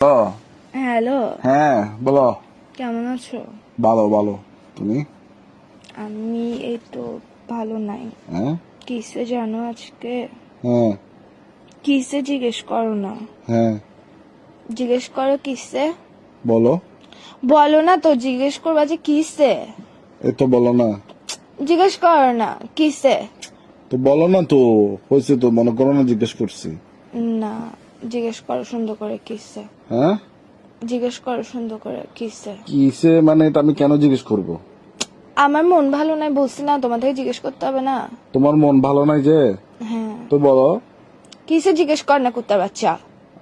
Hello. হ্যাঁ বলো। কেমন আছো? ভালো ভালো। তুমি? আমি এই তো ভালো নাই। হ্যাঁ কিসে জানো আজকে? হ্যাঁ কিসে জিজ্ঞেস করো না। হ্যাঁ জিজ্ঞেস করো কিসে। বলো। বলো না তো, জিজ্ঞেস করবা যে কিসে। এই তো বলো না। জিজ্ঞেস করো না কিসে। তো বলো না তো, হয়েছে তো, মনে করো না জিজ্ঞেস করছি। না, জিজ্ঞেস করো সুন্দর করে কিসে। হ্যাঁ জিজ্ঞেস করো সুন্দর করে কিসে। কিসে মানে এটা আমি কেন জিজ্ঞেস করব? আমার মন ভালো নাই বলছি না, তোমাদের জিজ্ঞেস করতে হবে না। তোমার মন ভালো নাই যে? হ্যাঁ, তো বলো। কিসে জিজ্ঞেস কর না কুত্তার বাচ্চা।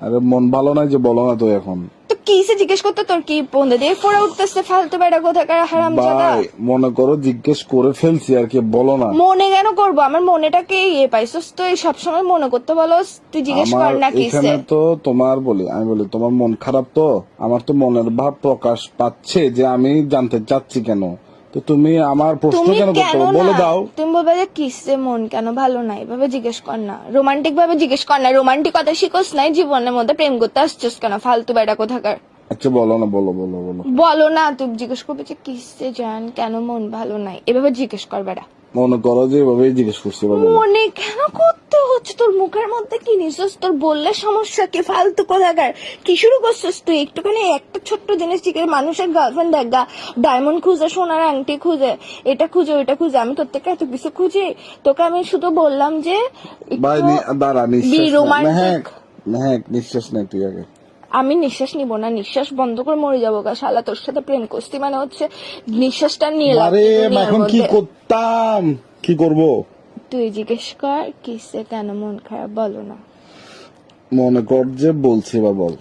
আরে মন ভালো নাই যে বলো না তো এখন। তো কিসে জিজ্ঞেস করতে তোর কি পন্দে দিয়ে ফোড়া উঠতেছে ফালতু বেড়া কোথাকার হারামজাদা। ভাই মনে করো জিজ্ঞেস করে ফেলছি আর কি, বলো না। মনে কেন করবো? আমার মনেটাকে পাইছস তো, সবসময় মনে করতে বলস। তুই জিজ্ঞেস কর আমার না কিসে। এখানে তো তোমার আমি বলি তোমার মন খারাপ, তো আমার তো মনের ভাব প্রকাশ পাচ্ছে যে আমি জানতে চাচ্ছি কেন। তো তুমি আমার প্রশ্ন তুমি কেন করতে কেন হবে? না, বলে দাও। তুমি বলবে যে কিসে মন কেন ভালো নাই, এভাবে জিজ্ঞেস কর না। রোমান্টিক ভাবে জিজ্ঞেস কর না। রোমান্টিকতা শিখোস নাই জীবনের মধ্যে, প্রেম করতে আসছিস কেন ফালতু বেড়া কোথাকার। আচ্ছা বলো না, বলো বলো বলো। বলো না, তুই জিজ্ঞেস করবি যে কিসে জান কেন মন ভালো নাই, এভাবে জিজ্ঞেস কর বেড়া। মনে করো যে এভাবেই জিজ্ঞেস করছি, এবার বলো। মনে কেন করতে হচ্ছে? তোর মুখের মধ্যে কি নিছিস? তোর বললে সমস্যা কি? ফালতু কোথাকার কি শুরু করছিস তুই? একটুখানি একটা ছোট্ট জিনিস জিজ্ঞেস, মানুষের গার্লফ্রেন্ড দেখা ডায়মন্ড খুঁজে, সোনার আংটি খুঁজে, এটা খুঁজে ওইটা খুঁজে, আমি তোর থেকে এত কিছু খুঁজি? তোকে আমি শুধু বললাম যে ভাই দাঁড়া, নিঃশ্বাস নে। রোমান্টিক। মেহেক নিঃশ্বাস নে তুই আগে। আমি নিঃশ্বাস নিব না, নিঃশ্বাস বন্ধ করে মরে যাবো গা শালা। তোর সাথে প্রেম করছি মানে হচ্ছে নিঃশ্বাসটা নিয়ে আরে লাগবে এখন কি করতাম, কি করব? তুই জিজ্ঞেস কর কিসে কেন মন খারাপ, বলো না। মনে কর যে বলছি বা বল।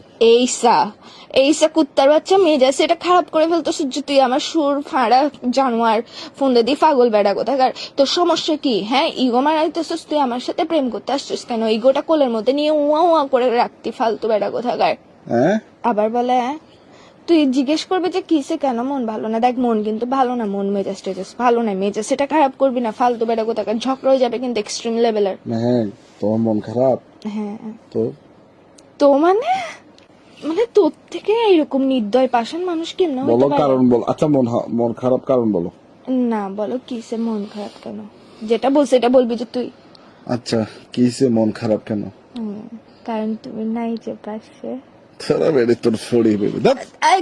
এইসা কুত্তার বাচ্চা মেজাজ এটা খারাপ করে ফেলতো সূর্য। তুই আমার সুর ফাঁড়া জানোয়ার ফোন দিয়ে পাগল বেড়া কোথাকার। তোর সমস্যা কি? হ্যাঁ, ইগো মারাইতেছিস তুই, আমার সাথে প্রেম করতে আসছিস কেন? ইগোটা কোলের মধ্যে নিয়ে উয়া উয়া করে রাখতি ফালতু বেড়া কোথাকার। হ্যাঁ আবার বলে হ্যাঁ? তুই জিজ্ঞেস করবে যে কিসে কেন মন ভালো না। দেখ মন কিন্তু ভালো না, মন মেজাজ টেজাজ ভালো না, মেজাজ সেটা খারাপ করবি না ফালতু বেড়া কোথাকার। ঝগড়া হয়ে যাবে কিন্তু এক্সট্রিম লেভেলের। মেহেক তোমার মন খারাপ? হ্যাঁ তো তো মানে মানে তোর থেকে এরকম নির্দয় পাষাণ মানুষ কেমন হতে বলো পারে? কারণ বল। আচ্ছা মন খারাপ কারণ বলো। না, বলো কিসে মন খারাপ কেন, যেটা বলছে এটা বলবি যে তুই। আচ্ছা কিসে মন খারাপ কেন? কারণ তুমি নাই যে পাশে। তোরা বেড়ে তোর ছড়িয়ে বেড়ে। এই